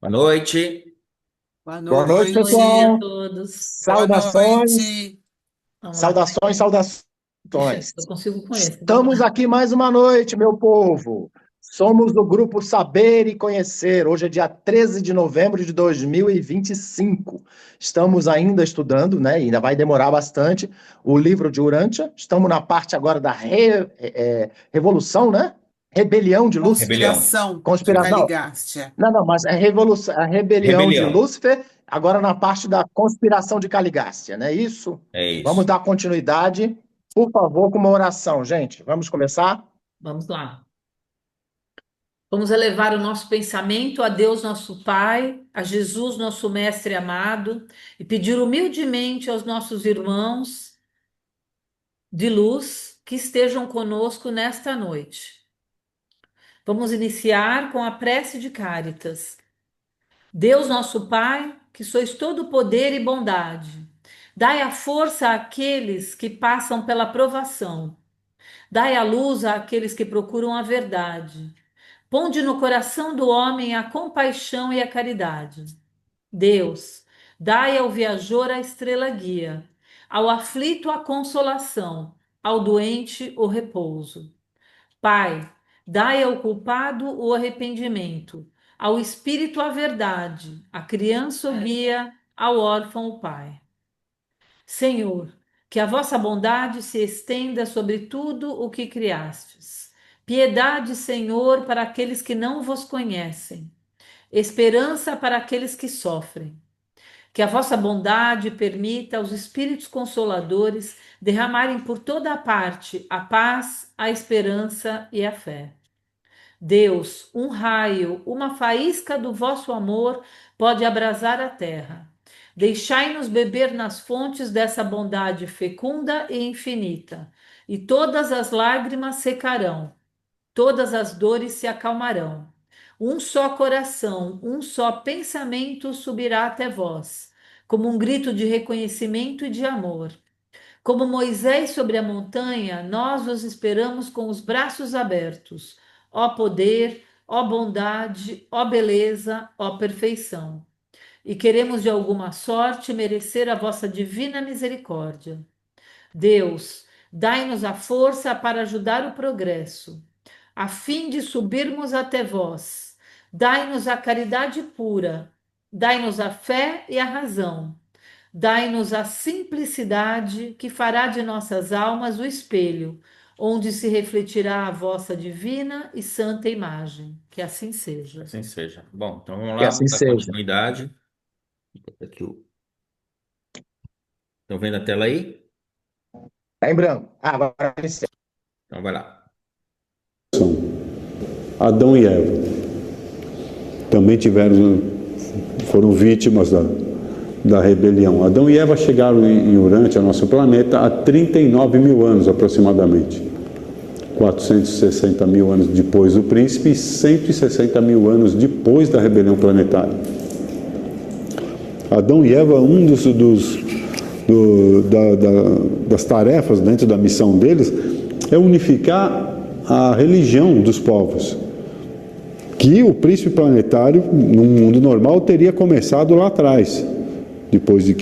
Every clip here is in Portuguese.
Boa noite. Boa Boa noite, noite. Boa noite a pessoal. todos. Boa Saudações, noite. Vamos lá. saudações. Eu consigo com esse. Vamos Estamos lá. aqui mais uma noite, meu povo. Somos do grupo Saber e Conhecer. Hoje é dia 13 de novembro de 2025. Estamos ainda estudando, né? Ainda vai demorar bastante, o livro de Urântia. Estamos na parte agora da revolução, né? Rebelião de Lúcifer. Rebelião. Conspiração de Conspiração. Caligástia. Não, mas é revolução, a rebelião de Rebelião. Lúcifer, agora na parte da conspiração de Caligástia, não é isso? É isso. Vamos dar continuidade, por favor, com uma oração, gente. Vamos começar? Vamos lá. Vamos elevar o nosso pensamento a Deus, nosso Pai, a Jesus, nosso Mestre amado, e pedir humildemente aos nossos irmãos de luz que estejam conosco nesta noite. Vamos iniciar com a prece de Cáritas. Deus, nosso Pai, que sois todo poder e bondade, dai a força àqueles que passam pela provação. Dai a luz àqueles que procuram a verdade. Ponde no coração do homem a compaixão e a caridade. Deus, dai ao viajor a estrela guia, ao aflito a consolação, ao doente o repouso. Pai, dai ao culpado o arrependimento, ao espírito a verdade, à criança o guia, ao órfão o pai. Senhor, que a vossa bondade se estenda sobre tudo o que criastes. Piedade, Senhor, para aqueles que não vos conhecem. Esperança para aqueles que sofrem. Que a vossa bondade permita aos Espíritos Consoladores derramarem por toda a parte a paz, a esperança e a fé. Deus, um raio, uma faísca do vosso amor pode abrasar a terra. Deixai-nos beber nas fontes dessa bondade fecunda e infinita, e todas as lágrimas secarão, todas as dores se acalmarão. Um só coração, um só pensamento subirá até vós, como um grito de reconhecimento e de amor. Como Moisés sobre a montanha, nós os esperamos com os braços abertos. Ó poder, ó bondade, ó beleza, ó perfeição. E queremos de alguma sorte merecer a vossa divina misericórdia. Deus, dai-nos a força para ajudar o progresso, a fim de subirmos até vós. Dai-nos a caridade pura, dai-nos a fé e a razão. Dai-nos a simplicidade que fará de nossas almas o espelho, onde se refletirá a vossa divina e santa imagem. Que assim seja. Assim seja. Bom, então vamos Que lá, assim vamos dar seja. continuidade. Estão vendo a tela aí? Tá em branco. Agora iniciar. Então vai lá. Adão e Eva também foram vítimas da rebelião. Adão e Eva chegaram em Urântia, nosso planeta, há 39 mil anos aproximadamente. 460 mil anos depois do príncipe e 160 mil anos depois da rebelião planetária. Adão e Eva, das tarefas dentro da missão deles é unificar a religião dos povos, que o príncipe planetário, num mundo normal, teria começado lá atrás. Depois de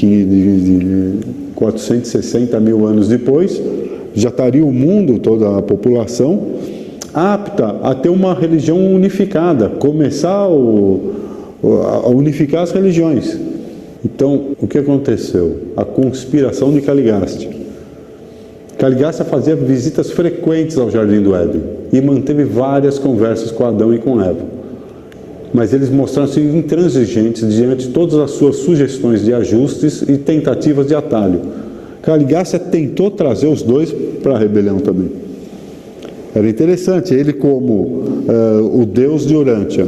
460 mil anos depois, já estaria o mundo, toda a população, apta a ter uma religião unificada, começar a unificar as religiões. Então, o que aconteceu? A conspiração de Caligástia. Caligástia fazia visitas frequentes ao Jardim do Éden e manteve várias conversas com Adão e com Eva. Mas eles mostraram-se intransigentes diante de todas as suas sugestões de ajustes e tentativas de atalho. Caligástia tentou trazer os dois para a rebelião também. Era interessante, ele como o deus de Urântia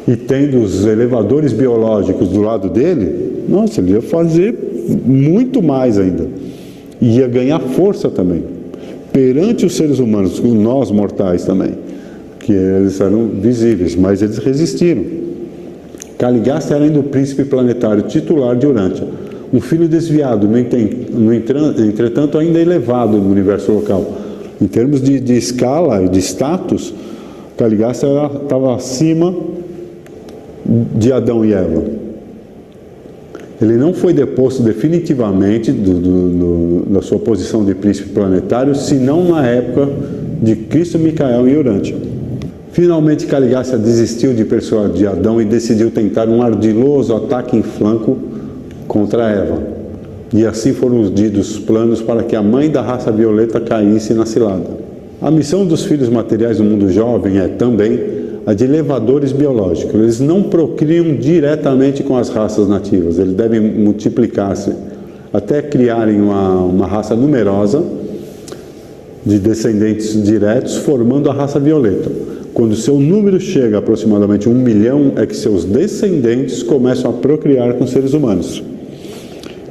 e tendo os elevadores biológicos do lado dele, nossa, ele ia fazer muito mais ainda. E ia ganhar força também, perante os seres humanos, nós mortais também, que eles eram visíveis, mas eles resistiram. Caligástia era ainda o príncipe planetário titular de Urântia, um filho desviado, entretanto ainda elevado no universo local. Em termos de escala e de status, Caligástia estava acima de Adão e Eva. Ele não foi deposto definitivamente da sua posição de príncipe planetário, senão na época de Cristo, Micael e Urântia. Finalmente, Caligácia desistiu de persuadir Adão e decidiu tentar um ardiloso ataque em flanco contra Eva. E assim foram urdidos planos para que a mãe da raça violeta caísse na cilada. A missão dos filhos materiais do mundo jovem é também a de elevadores biológicos. Eles não procriam diretamente com as raças nativas, eles devem multiplicar-se até criarem uma raça numerosa de descendentes diretos, formando a raça violeta. Quando seu número chega a aproximadamente 1 milhão, é que seus descendentes começam a procriar com seres humanos.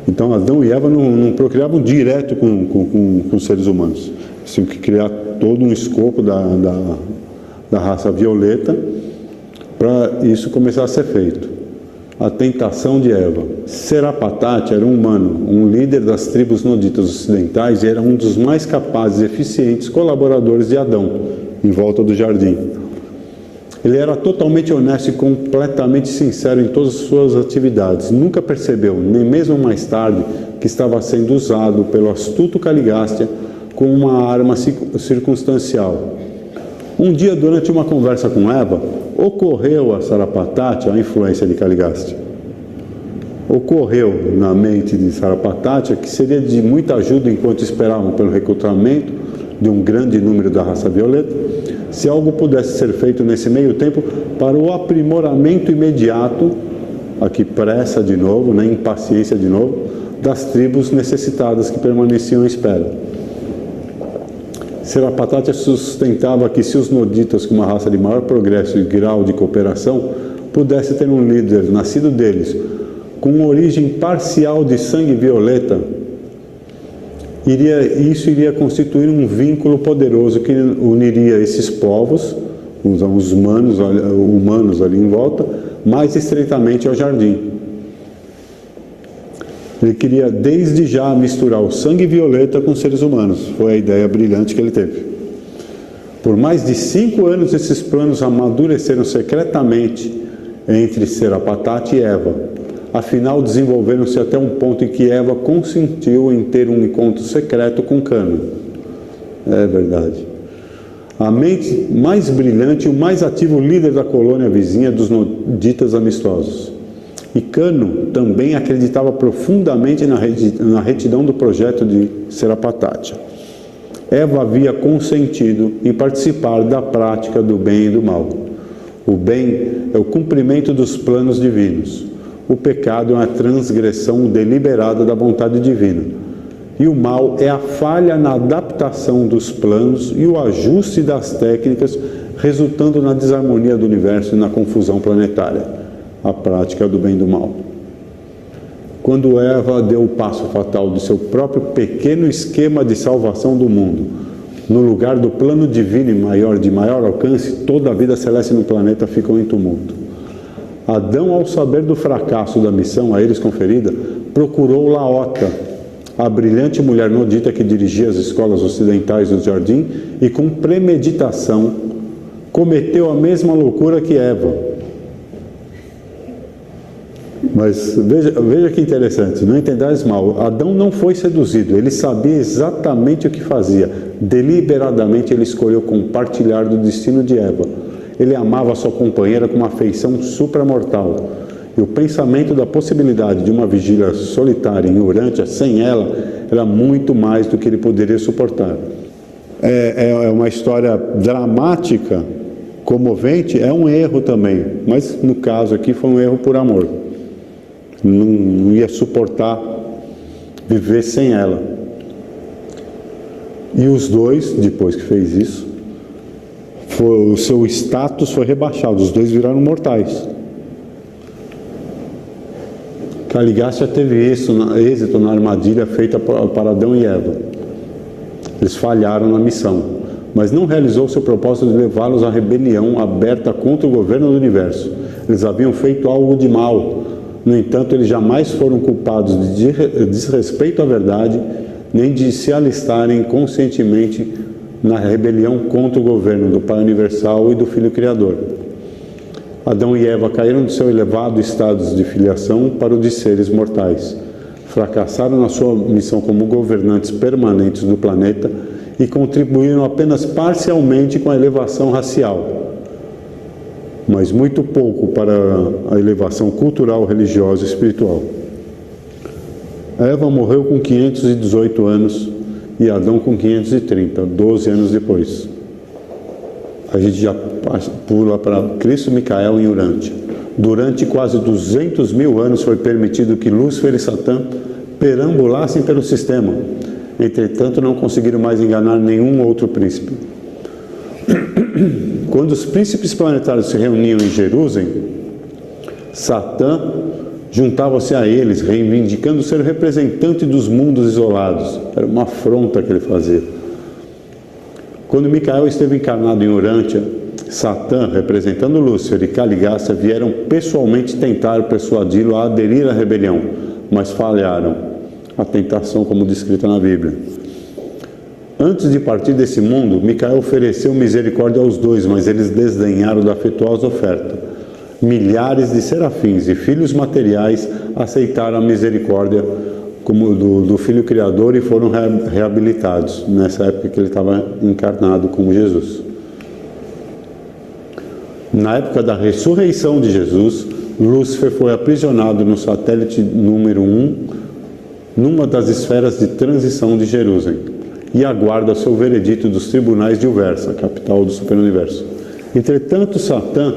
Então Adão e Eva não procriavam direto com seres humanos. Eles tinham que criar todo um escopo da raça violeta para isso começar a ser feito. A tentação de Eva. Serapatate era um humano, um líder das tribos noditas ocidentais e era um dos mais capazes e eficientes colaboradores de Adão em volta do jardim. Ele era totalmente honesto e completamente sincero em todas as suas atividades. Nunca percebeu, nem mesmo mais tarde, que estava sendo usado pelo astuto Caligácia como uma arma circunstancial. Um dia, durante uma conversa com Eva, ocorreu a Serapatate a influência de Caligácia. Ocorreu na mente de Serapatate que seria de muita ajuda enquanto esperavam pelo recrutamento de um grande número da raça violeta, se algo pudesse ser feito nesse meio tempo para o aprimoramento imediato, aqui pressa de novo, né, impaciência de novo, das tribos necessitadas que permaneciam à espera. Serapatate sustentava que se os noditas, com uma raça de maior progresso e grau de cooperação, pudesse ter um líder nascido deles, com origem parcial de sangue violeta, isso iria constituir um vínculo poderoso que uniria esses povos, os humanos ali em volta, mais estreitamente ao jardim. Ele queria desde já misturar o sangue violeta com seres humanos. Foi a ideia brilhante que ele teve. Por mais de 5 anos, esses planos amadureceram secretamente entre Serapatate e Eva. Afinal, desenvolveram-se até um ponto em que Eva consentiu em ter um encontro secreto com Cano. É verdade. A mente mais brilhante e o mais ativo líder da colônia vizinha dos noditas amistosos. E Cano também acreditava profundamente na retidão do projeto de Serapatate. Eva havia consentido em participar da prática do bem e do mal. O bem é o cumprimento dos planos divinos. O pecado é uma transgressão deliberada da vontade divina. E o mal é a falha na adaptação dos planos e o ajuste das técnicas, resultando na desarmonia do universo e na confusão planetária. A prática do bem e do mal. Quando Eva deu o passo fatal de seu próprio pequeno esquema de salvação do mundo, no lugar do plano divino e de maior alcance, toda a vida celeste no planeta ficou em tumulto. Adão, ao saber do fracasso da missão a eles conferida, procurou Laota, a brilhante mulher nodita que dirigia as escolas ocidentais do jardim, e com premeditação cometeu a mesma loucura que Eva. Mas veja que interessante, não entendais mal, Adão não foi seduzido, ele sabia exatamente o que fazia. Deliberadamente ele escolheu compartilhar do destino de Eva. Ele amava sua companheira com uma afeição supramortal. E o pensamento da possibilidade de uma vigília solitária em Urântia sem ela era muito mais do que ele poderia suportar. É uma história dramática, comovente, é um erro também. Mas no caso aqui foi um erro por amor. Não ia suportar viver sem ela. E os dois, depois que fez isso, o seu status foi rebaixado, os dois viraram mortais. Caligácia teve êxito na armadilha feita para Adão e Eva. Eles falharam na missão, mas não realizou seu propósito de levá-los à rebelião aberta contra o governo do universo. Eles haviam feito algo de mal. No entanto, eles jamais foram culpados de desrespeito à verdade, nem de se alistarem conscientemente na rebelião contra o governo do Pai Universal e do Filho Criador. Adão e Eva caíram do seu elevado estado de filiação para o de seres mortais. Fracassaram na sua missão como governantes permanentes do planeta e contribuíram apenas parcialmente com a elevação racial, mas muito pouco para a elevação cultural, religiosa e espiritual. Eva morreu com 518 anos e Adão com 530, 12 anos depois. A gente já pula para Cristo, Micael e Urântia. Durante quase 200 mil anos foi permitido que Lúcifer e Satã perambulassem pelo sistema. Entretanto, não conseguiram mais enganar nenhum outro príncipe. Quando os príncipes planetários se reuniam em Jerusalém, Satã juntava-se a eles, reivindicando ser representante dos mundos isolados. Era uma afronta que ele fazia. Quando Micael esteve encarnado em Urântia, Satã, representando Lúcifer e Caligaça, vieram pessoalmente tentar persuadi-lo a aderir à rebelião, mas falharam. A tentação, como descrita na Bíblia. Antes de partir desse mundo, Micael ofereceu misericórdia aos dois, mas eles desdenharam da afetuosa oferta. Milhares de serafins e filhos materiais aceitaram a misericórdia como do Filho Criador e foram reabilitados, nessa época que ele estava encarnado como Jesus. Na época da ressurreição de Jesus, Lúcifer foi aprisionado no satélite número 1, numa das esferas de transição de Jerusalém, e aguarda seu veredito dos tribunais de Uversa, capital do superuniverso. Entretanto, Satã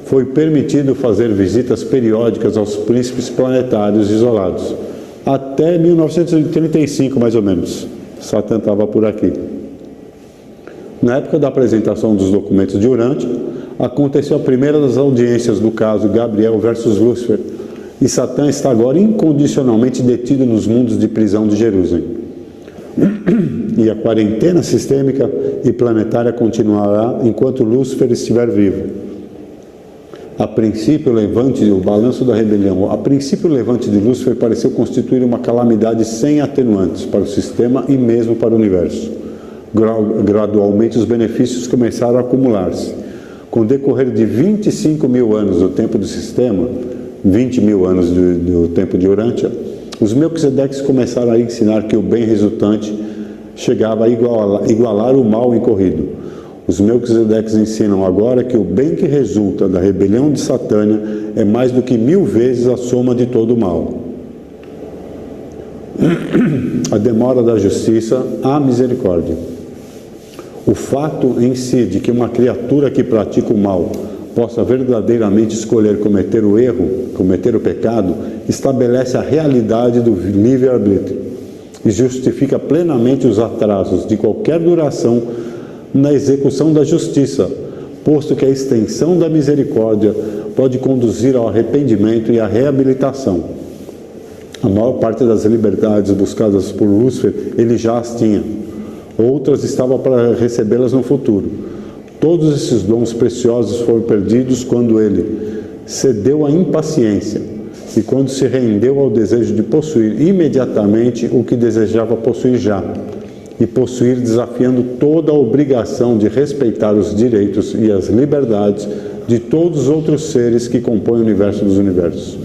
foi permitido fazer visitas periódicas aos príncipes planetários isolados, até 1935, mais ou menos. Satã estava por aqui. Na época da apresentação dos documentos de Urântia, aconteceu a primeira das audiências do caso Gabriel versus Lúcifer, e Satã está agora incondicionalmente detido nos mundos de prisão de Jerusalém. E a quarentena sistêmica e planetária continuará enquanto Lúcifer estiver vivo. A princípio, o balanço da rebelião. A princípio, o levante de Lúcifer pareceu constituir uma calamidade sem atenuantes para o sistema e mesmo para o universo. Gradualmente, os benefícios começaram a acumular-se. Com o decorrer de 25 mil anos do tempo do sistema, 20 mil anos do tempo de Urântia, os Melquisedeques começaram a ensinar que o bem resultante chegava a igualar o mal incorrido. Os Melquisedeques ensinam agora que o bem que resulta da rebelião de Satânia é mais do que 1000 vezes a soma de todo o mal. A demora da justiça, a misericórdia. O fato em si de que uma criatura que pratica o mal possa verdadeiramente escolher cometer o erro, cometer o pecado, estabelece a realidade do livre-arbítrio e justifica plenamente os atrasos de qualquer duração na execução da justiça, posto que a extensão da misericórdia pode conduzir ao arrependimento e à reabilitação. A maior parte das liberdades buscadas por Lúcifer, ele já as tinha. Outras estavam para recebê-las no futuro. Todos esses dons preciosos foram perdidos quando ele cedeu à impaciência e quando se rendeu ao desejo de possuir imediatamente o que desejava possuir já, e possuir desafiando toda a obrigação de respeitar os direitos e as liberdades de todos os outros seres que compõem o universo dos universos.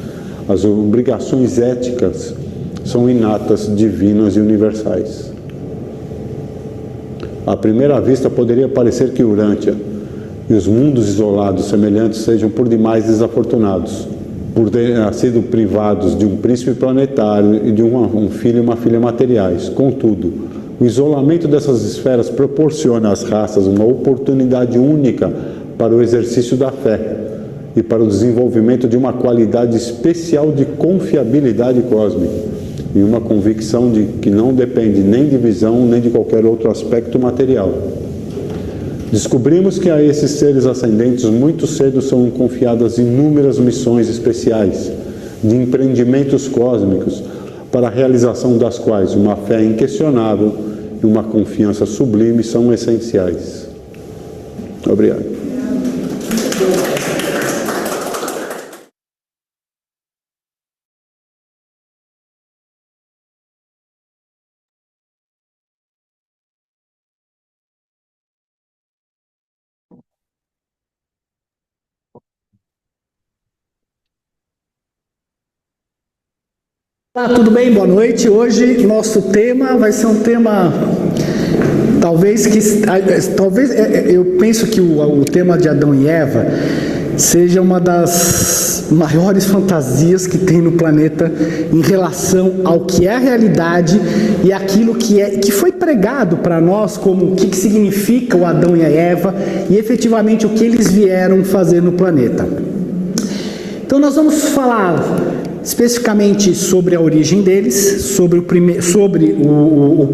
As obrigações éticas são inatas, divinas e universais. À primeira vista, poderia parecer que Urântia e os mundos isolados semelhantes sejam por demais desafortunados, por terem sido privados de um príncipe planetário e de um filho e uma filha materiais. Contudo, o isolamento dessas esferas proporciona às raças uma oportunidade única para o exercício da fé e para o desenvolvimento de uma qualidade especial de confiabilidade cósmica e uma convicção de que não depende nem de visão nem de qualquer outro aspecto material. Descobrimos que a esses seres ascendentes muito cedo são confiadas inúmeras missões especiais de empreendimentos cósmicos, para a realização das quais uma fé inquestionável e uma confiança sublime são essenciais. Obrigado. Olá, tudo bem? Boa noite. Hoje nosso tema vai ser um tema talvez eu penso que o tema de Adão e Eva seja uma das maiores fantasias que tem no planeta em relação ao que é a realidade e aquilo que foi pregado para nós como o que significa o Adão e a Eva e efetivamente o que eles vieram fazer no planeta. Então nós vamos falar especificamente sobre a origem deles, sobre o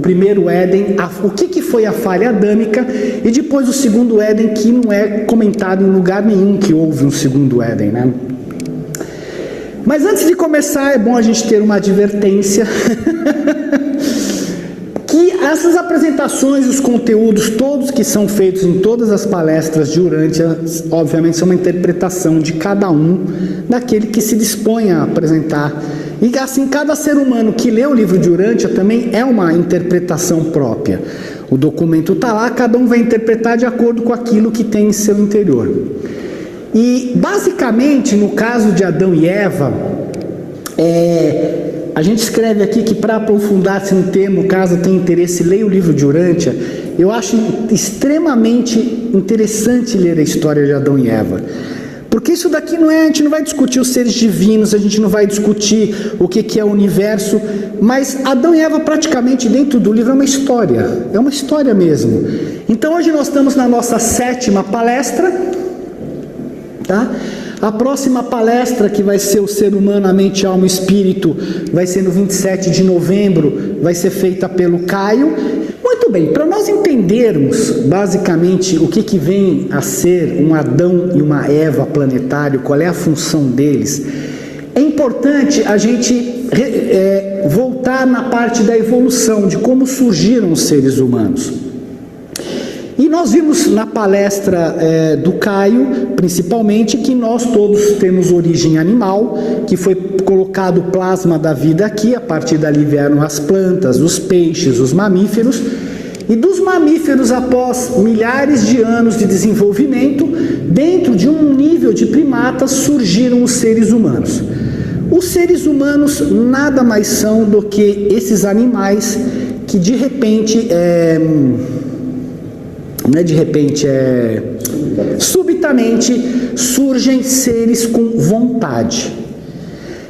primeiro Éden, o que foi a falha adâmica, e depois o segundo Éden, que não é comentado em lugar nenhum que houve um segundo Éden, né? Mas antes de começar, é bom a gente ter uma advertência que essas apresentações, os conteúdos todos que são feitos em todas as palestras de Urântia, obviamente são uma interpretação de cada um, daquele que se dispõe a apresentar. E assim, cada ser humano que lê o livro de Urântia também é uma interpretação própria. O documento está lá, cada um vai interpretar de acordo com aquilo que tem em seu interior. E, basicamente, no caso de Adão e Eva, a gente escreve aqui que para aprofundar-se no tema, caso tenha interesse, leia o livro de Urântia. Eu acho extremamente interessante ler a história de Adão e Eva. Porque isso daqui a gente não vai discutir os seres divinos, a gente não vai discutir o que é o universo, mas Adão e Eva praticamente dentro do livro é uma história mesmo. Então hoje nós estamos na nossa 7ª palestra, tá? A próxima palestra, que vai ser o ser humano, a mente, alma e espírito, vai ser no 27 de novembro, vai ser feita pelo Caio. Muito bem, para nós entendermos basicamente o que vem a ser um Adão e uma Eva planetário, qual é a função deles, é importante a gente voltar na parte da evolução, de como surgiram os seres humanos. E nós vimos na palestra do Caio, principalmente, que nós todos temos origem animal, que foi colocado o plasma da vida aqui, a partir dali vieram as plantas, os peixes, os mamíferos, e dos mamíferos, após milhares de anos de desenvolvimento, dentro de um nível de primatas, surgiram os seres humanos. Os seres humanos nada mais são do que esses animais que de repente subitamente surgem seres com vontade.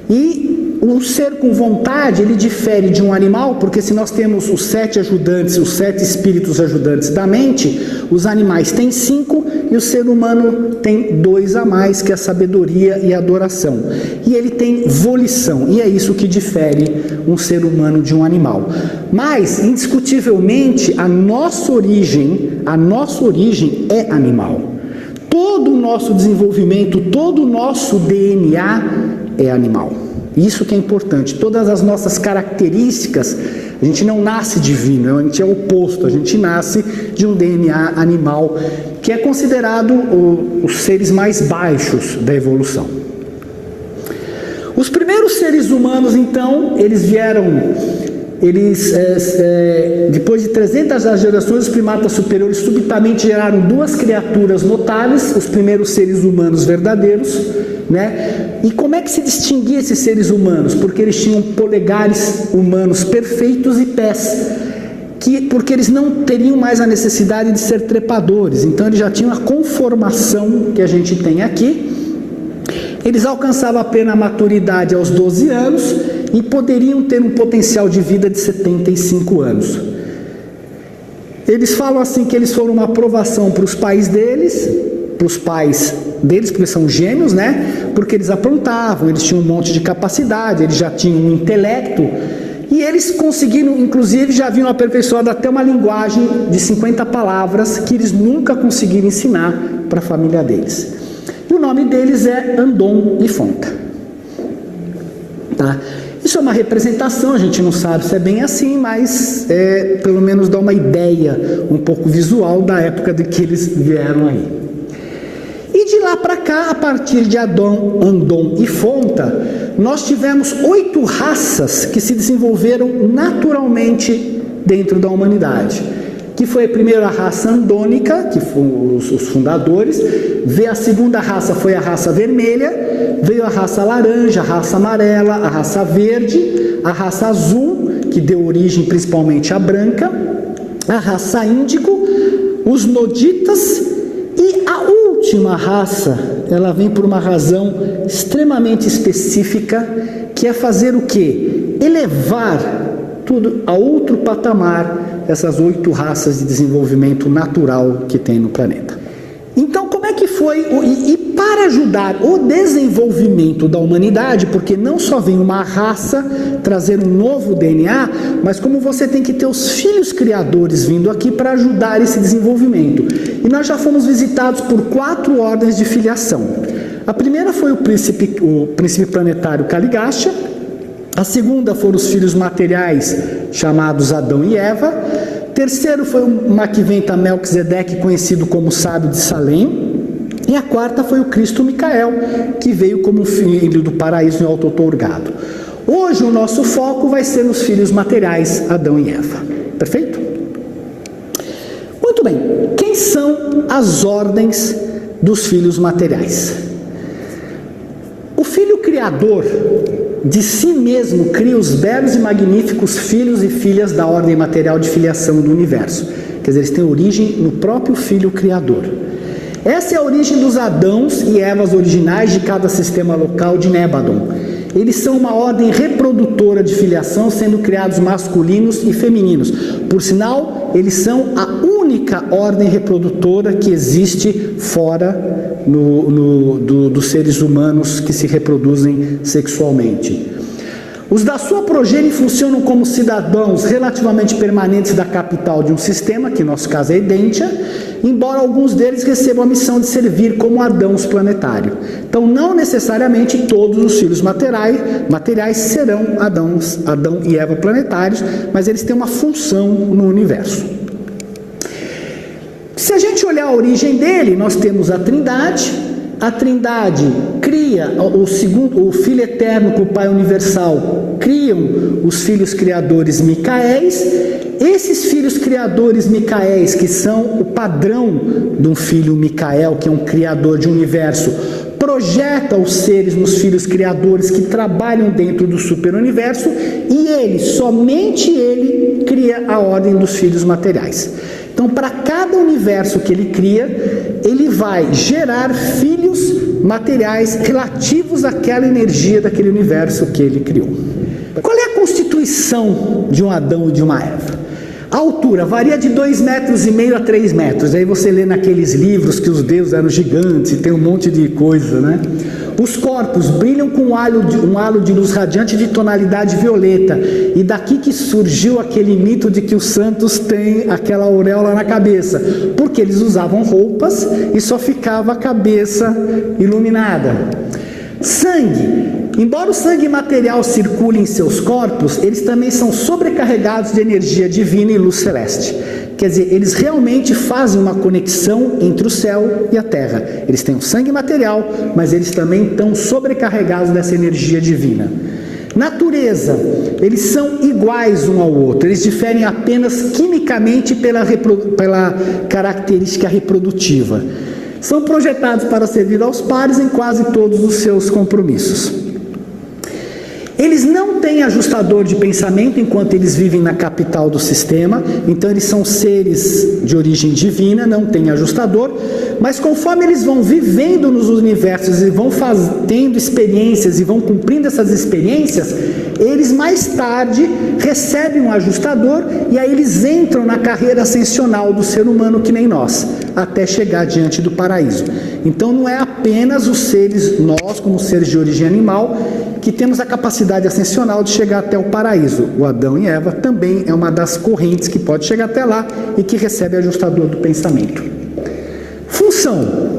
E o ser com vontade, ele difere de um animal, porque se nós temos os 7 ajudantes, os 7 espíritos ajudantes da mente, os animais têm 5 e o ser humano tem 2 a mais, que é a sabedoria e a adoração. E ele tem volição, e é isso que difere um ser humano de um animal. Mas, indiscutivelmente, a nossa origem é animal. Todo o nosso desenvolvimento, todo o nosso DNA é animal. Isso que é importante. Todas as nossas características, a gente não nasce divino, a gente é o oposto, a gente nasce de um DNA animal, que é considerado os seres mais baixos da evolução. Os primeiros seres humanos, então, depois de 300 gerações, os primatas superiores subitamente geraram 2 criaturas notáveis, os primeiros seres humanos verdadeiros, né? E como é que se distinguia esses seres humanos? Porque eles tinham polegares humanos perfeitos e pés, porque eles não teriam mais a necessidade de ser trepadores, então eles já tinham a conformação que a gente tem aqui. Eles alcançavam apenas a maturidade aos 12 anos e poderiam ter um potencial de vida de 75 anos. Eles falam assim que eles foram uma aprovação para os pais deles, porque são gêmeos, né? Porque eles aprontavam, eles tinham um monte de capacidade, eles já tinham um intelecto, e eles conseguiram, inclusive, já haviam aperfeiçoado até uma linguagem de 50 palavras que eles nunca conseguiram ensinar para a família deles. E o nome deles é Andon e Fonta. Tá? Isso é uma representação, a gente não sabe se é bem assim, mas pelo menos dá uma ideia um pouco visual da época de que eles vieram aí. E de lá para cá, a partir de Adão, Andon e Fonta, nós tivemos 8 raças que se desenvolveram naturalmente dentro da humanidade. que foi primeiro a raça andônica, que foram os fundadores, veio a segunda raça, foi a raça vermelha, veio a raça laranja, a raça amarela, a raça verde, a raça azul, que deu origem principalmente à branca, a raça índigo, os noditas, e a última raça, ela vem por uma razão extremamente específica, que é fazer o quê? Elevar tudo a outro patamar, essas 8 raças de desenvolvimento natural que tem no planeta. Então, como é que foi? E para ajudar o desenvolvimento da humanidade, porque não só vem uma raça trazer um novo DNA, mas como você tem que ter os filhos criadores vindo aqui para ajudar esse desenvolvimento. E nós já fomos visitados por 4 ordens de filiação. A primeira foi o príncipe planetário Caligasta. A segunda foram os filhos materiais, chamados Adão e Eva. Terceiro foi o Maquiventa Melquisedeque, conhecido como Sábio de Salém. E a quarta foi o Cristo Micael, que veio como filho do paraíso em auto-outorgado. Hoje o nosso foco vai ser nos filhos materiais, Adão e Eva. Perfeito? Muito bem. Quem são as ordens dos filhos materiais? O filho criador de si mesmo cria os belos e magníficos filhos e filhas da ordem material de filiação do universo. Quer dizer, eles têm origem no próprio filho criador. Essa é a origem dos Adãos e Evas originais de cada sistema local de Nébadon. Eles são uma ordem reprodutora de filiação, sendo criados masculinos e femininos. Por sinal, eles são a única ordem reprodutora que existe fora dos seres humanos que se reproduzem sexualmente. Os da sua progênie funcionam como cidadãos relativamente permanentes da capital de um sistema, que no nosso caso é Edentia, embora alguns deles recebam a missão de servir como Adãos planetário. Então, não necessariamente todos os filhos materiais serão Adão e Eva planetários, mas eles têm uma função no universo. Se a gente olhar a origem dele, nós temos a Trindade. A Trindade cria o Filho Eterno com o Pai Universal, criam os filhos criadores Micaéis. Esses filhos criadores Micaéis, que são o padrão de um filho Micael, que é um criador de universo, projeta os seres nos filhos criadores que trabalham dentro do superuniverso, e ele, somente ele, cria a ordem dos filhos materiais. Então, para cada universo que ele cria, ele vai gerar filhos materiais relativos àquela energia daquele universo que ele criou. Qual é a constituição de um Adão e de uma Eva? A altura varia de 2,5 metros a 3 metros. Aí você lê naqueles livros que os deuses eram gigantes e tem um monte de coisa, né? Os corpos brilham com um halo de luz radiante de tonalidade violeta. E daqui que surgiu aquele mito de que os santos têm aquela auréola na cabeça. Porque eles usavam roupas e só ficava a cabeça iluminada. Sangue. Embora o sangue material circule em seus corpos, eles também são sobrecarregados de energia divina e luz celeste. Quer dizer, eles realmente fazem uma conexão entre o céu e a terra. Eles têm o sangue material, mas eles também estão sobrecarregados dessa energia divina. Natureza. Eles são iguais um ao outro. Eles diferem apenas quimicamente pela característica reprodutiva. São projetados para servir aos pares em quase todos os seus compromissos. Eles não têm ajustador de pensamento enquanto eles vivem na capital do sistema, então eles são seres de origem divina, não têm ajustador, mas conforme eles vão vivendo nos universos e vão tendo experiências e vão cumprindo essas experiências, eles mais tarde recebem um ajustador e aí eles entram na carreira ascensional do ser humano que nem nós, até chegar diante do paraíso. Então não é apenas os seres, nós como seres de origem animal, que temos a capacidade ascensional de chegar até o paraíso. O Adão e Eva também é uma das correntes que pode chegar até lá e que recebe ajustador do pensamento. Função.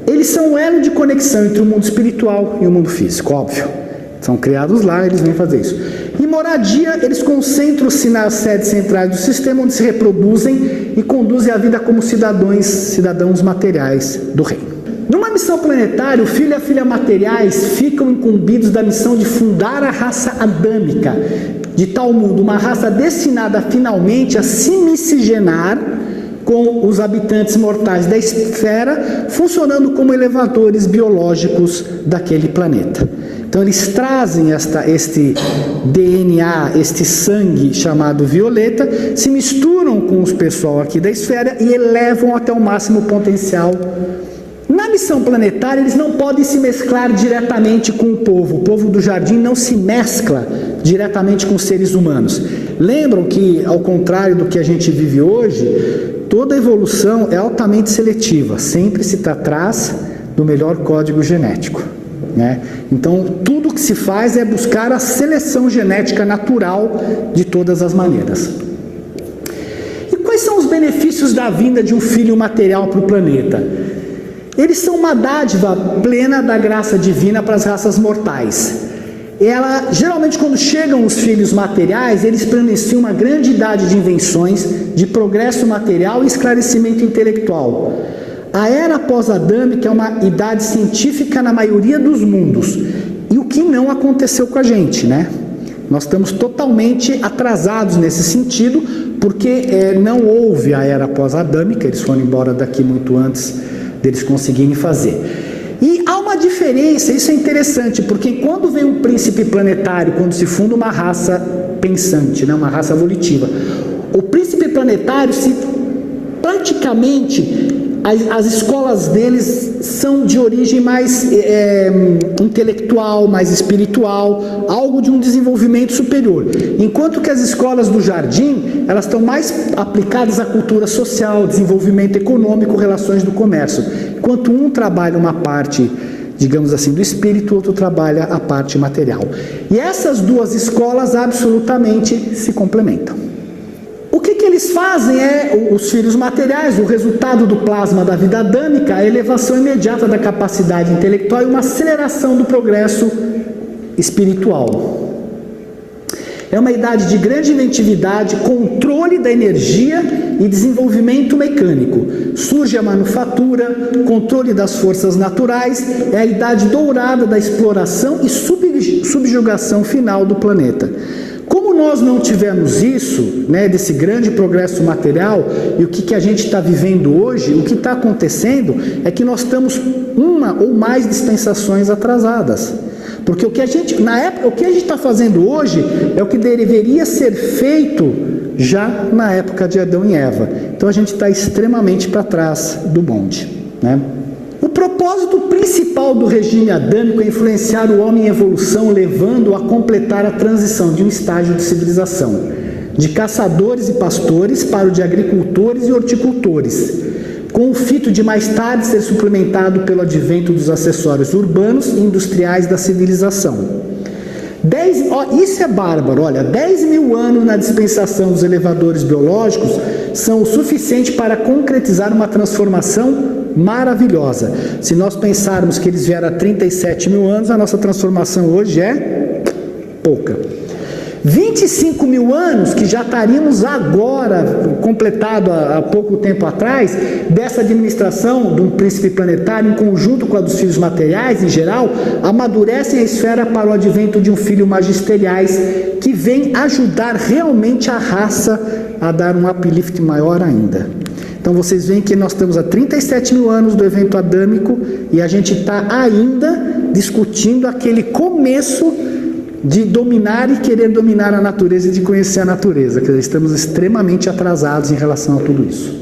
Eles são um elo de conexão entre o mundo espiritual e o mundo físico, óbvio. São criados lá, eles vêm fazer isso. E moradia, eles concentram-se nas sedes centrais do sistema, onde se reproduzem e conduzem a vida como cidadãos materiais do reino. Numa missão planetária, o filho e a filha materiais ficam incumbidos da missão de fundar a raça adâmica. de tal mundo, uma raça destinada finalmente a se miscigenar com os habitantes mortais da esfera, funcionando como elevadores biológicos daquele planeta. Então eles trazem este DNA, este sangue chamado violeta, se misturam com os pessoal aqui da esfera e elevam até o máximo potencial. Na missão planetária, eles não podem se mesclar diretamente com o povo do jardim não se mescla diretamente com os seres humanos. Lembram que, ao contrário do que a gente vive hoje, toda evolução é altamente seletiva, sempre se está atrás do melhor código genético, né? Então, tudo que se faz é buscar a seleção genética natural de todas as maneiras. E quais são os benefícios da vinda de um filho material para o planeta? Eles são uma dádiva plena da graça divina para as raças mortais. Geralmente, quando chegam os filhos materiais, eles pronunciam uma grande idade de invenções, de progresso material e esclarecimento intelectual. A era pós-adâmica é uma idade científica na maioria dos mundos, e o que não aconteceu com a gente, né? Nós estamos totalmente atrasados nesse sentido, porque não houve a era pós-adâmica, eles foram embora daqui muito antes deles conseguirem fazer. E há uma diferença, isso é interessante, porque quando vem um príncipe planetário, quando se funda uma raça pensante, né, uma raça evolutiva, o príncipe planetário, praticamente, as escolas deles são de origem mais intelectual, mais espiritual, algo de um desenvolvimento superior. Enquanto que as escolas do jardim, elas estão mais aplicadas à cultura social, desenvolvimento econômico, relações do comércio. Enquanto um trabalha uma parte, digamos assim, do espírito, o outro trabalha a parte material. E essas duas escolas absolutamente se complementam. O que eles fazem os filhos materiais, o resultado do plasma da vida adâmica, a elevação imediata da capacidade intelectual e uma aceleração do progresso espiritual. É uma idade de grande inventividade, controle da energia e desenvolvimento mecânico. Surge a manufatura, controle das forças naturais, é a idade dourada da exploração e subjugação final do planeta. Como nós não tivemos isso, né, desse grande progresso material, e o que a gente está vivendo hoje, o que está acontecendo é que nós estamos uma ou mais dispensações atrasadas. Porque o que a gente está fazendo hoje é o que deveria ser feito já na época de Adão e Eva. Então a gente está extremamente para trás do bonde, né? O propósito principal do regime adâmico é influenciar o homem em evolução, levando-o a completar a transição de um estágio de civilização, de caçadores e pastores para o de agricultores e horticultores, com o fito de mais tarde ser suplementado pelo advento dos acessórios urbanos e industriais da civilização. Isso é bárbaro, olha, 10.000 anos na dispensação dos elevadores biológicos são o suficiente para concretizar uma transformação maravilhosa. Se nós pensarmos que eles vieram há 37.000 anos, a nossa transformação hoje é pouca. 25.000 anos, que já estaríamos agora, completado há pouco tempo atrás, dessa administração de um príncipe planetário, em conjunto com a dos filhos materiais, em geral, amadurecem a esfera para o advento de um filho magisteriais, que vem ajudar realmente a raça a dar um uplift maior ainda. Então vocês veem que nós estamos há 37.000 anos do evento adâmico, e a gente está ainda discutindo aquele começo de dominar e querer dominar a natureza e de conhecer a natureza. Quer dizer, estamos extremamente atrasados em relação a tudo isso.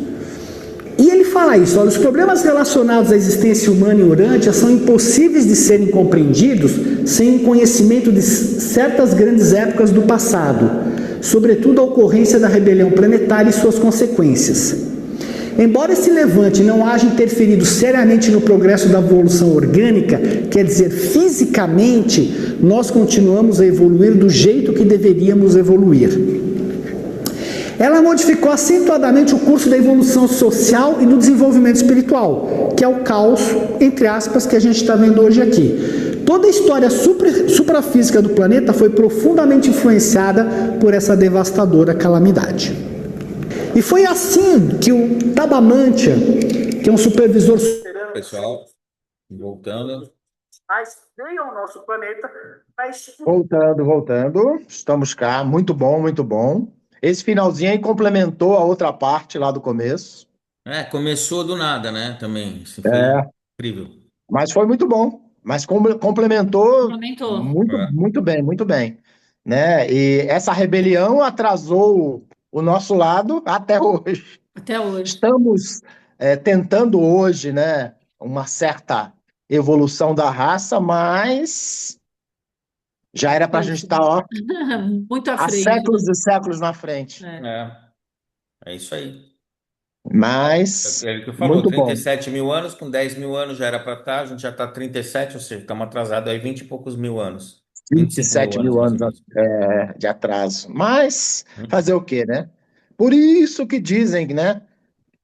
E ele fala isso, olha, os problemas relacionados à existência humana e Urântia são impossíveis de serem compreendidos sem o conhecimento de certas grandes épocas do passado, sobretudo a ocorrência da rebelião planetária e suas consequências. Embora esse levante não haja interferido seriamente no progresso da evolução orgânica, quer dizer, fisicamente, nós continuamos a evoluir do jeito que deveríamos evoluir. Ela modificou acentuadamente o curso da evolução social e do desenvolvimento espiritual, que é o caos, entre aspas, que a gente está vendo hoje aqui. Toda a história suprafísica do planeta foi profundamente influenciada por essa devastadora calamidade. E foi assim que o Tabamantia, que é um supervisor... Pessoal, voltando. rastreiam o nosso planeta para Voltando. Estamos cá. Muito bom, muito bom. Esse finalzinho aí complementou a outra parte lá do começo. É, começou do nada, né? Também. Assim, foi incrível. Mas foi muito bom. Mas complementou Complementou. muito, É. muito bem, muito bem. Né? E essa rebelião atrasou o nosso lado até hoje. Até hoje. Estamos tentando hoje, né, uma certa evolução da raça, mas já era para a gente estar, ó, Muito à há frente, séculos né? e séculos na frente. É. É isso aí. Mas É o que falou, muito trinta e bom. sete mil anos, com 10 mil anos já era para estar, a gente já está 37, ou seja, estamos atrasados aí 20 e poucos mil anos. 25 mil 27 anos, mil mais ou anos menos. de atraso. Mas Hum? fazer o quê, né? Por isso que dizem, né?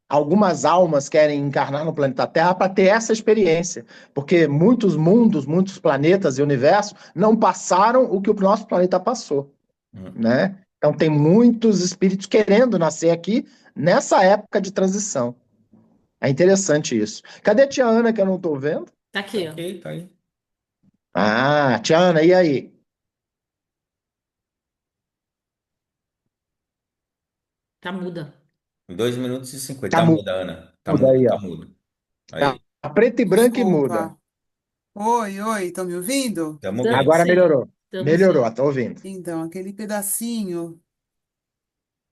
Algumas almas querem encarnar no planeta Terra para ter essa experiência, porque muitos mundos, muitos planetas e universos não passaram o que o nosso planeta passou, Hum. né? Então tem muitos espíritos querendo nascer aqui nessa época de transição. É interessante isso. Cadê a tia Ana que eu não estou vendo? Tá Tá aqui, ó. aqui, tá aí. Ah, tia Ana, e aí? Tá muda. 2 minutos e 50. Tá Tá muda muda, Ana. Tá muda, aí, tá ó. muda. Tá Aí, preto e branco e muda. Desculpa. Oi, oi, estão me ouvindo? tamo Estamos bem. Agora sim. melhorou. Estamos sim. Melhorou, tô ouvindo. Então, aquele pedacinho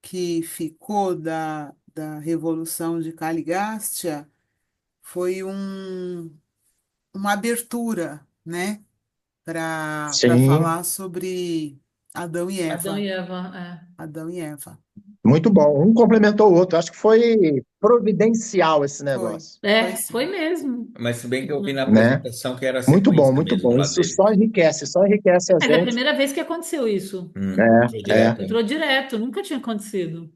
que ficou da Revolução de Caligástia foi uma abertura, né, para Sim, falar sobre Adão e Adão e Eva. Eva. É. Adão e Eva. muito bom. Um complementou o outro. Acho que foi providencial esse negócio, Foi Foi sim. mesmo. Mas se bem que eu vi na né? apresentação que era a Muito bom, sequência muito mesmo bom. lá Isso deles. só enriquece a Mas é a gente. primeira vez que aconteceu isso. Entrou direto, né? Entrou direto, nunca tinha acontecido.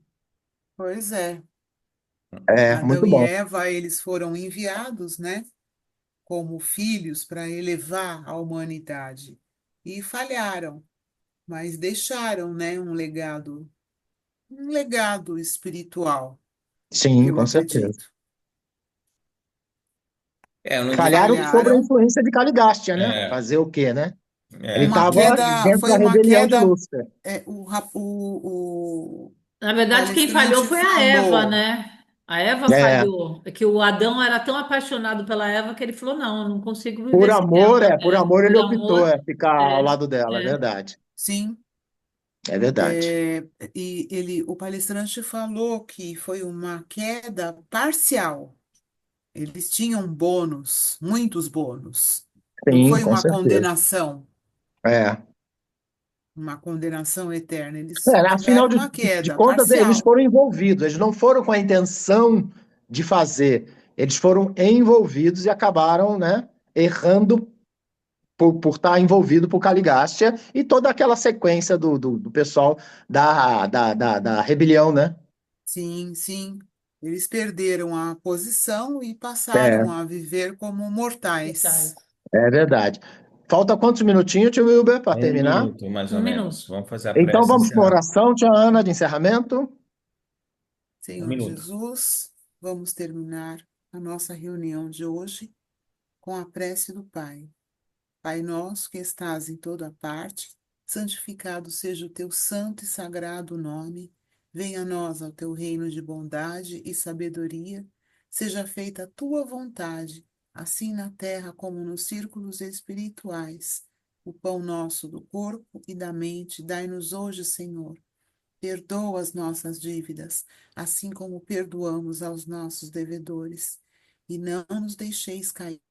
Pois é. Muito Adão e bom. Eva, eles foram enviados, né, como filhos para elevar a humanidade. E falharam, mas deixaram, né, um legado espiritual, Sim, eu com certeza. acredito. É, eu não digo Falharam que. sobre a Falharam. influência de Caligástia, né? É, Fazer o quê, né? Ele é. estava dentro Foi da uma rebelião de queda. Lúcifer. O Na verdade, quem falhou palestrante foi a Eva, falou. né? A Eva É, falhou. É que o Adão era tão apaixonado pela Eva que ele falou: não, eu não consigo viver sem ela. por amor ele Por optou amor. ficar ao É, lado dela, é é. verdade. Sim, É verdade. o palestrante falou que foi uma queda parcial. Eles tinham bônus, muitos bônus. Não Sim, foi com certeza. É. uma condenação eterna. Eles Afinal tiveram uma de queda contas, eles parcial. foram envolvidos, eles não foram com a intenção de fazer, eles foram envolvidos e acabaram, né, errando por estar envolvido por Caligástia e toda aquela sequência do pessoal da rebelião, né? Sim, sim. Eles perderam a posição e É, passaram a viver como mortais. Detalhes. é verdade. Falta quantos minutinhos, tio Wilber, para Um terminar? minuto, mais ou Um menos. minuto. Vamos fazer a Então prece e vamos para uma encerrar. oração, tia Ana, de encerramento. Um Senhor minuto. Jesus, vamos terminar a nossa reunião de hoje com a prece do Pai. Pai nosso que estás em toda parte, santificado seja o teu santo e sagrado nome. Venha a nós ao teu reino de bondade e sabedoria. Seja feita a tua vontade, assim na terra como nos círculos espirituais. O pão nosso do corpo e da mente, dai-nos hoje, Senhor. Perdoa as nossas dívidas, assim como perdoamos aos nossos devedores. E não nos deixeis cair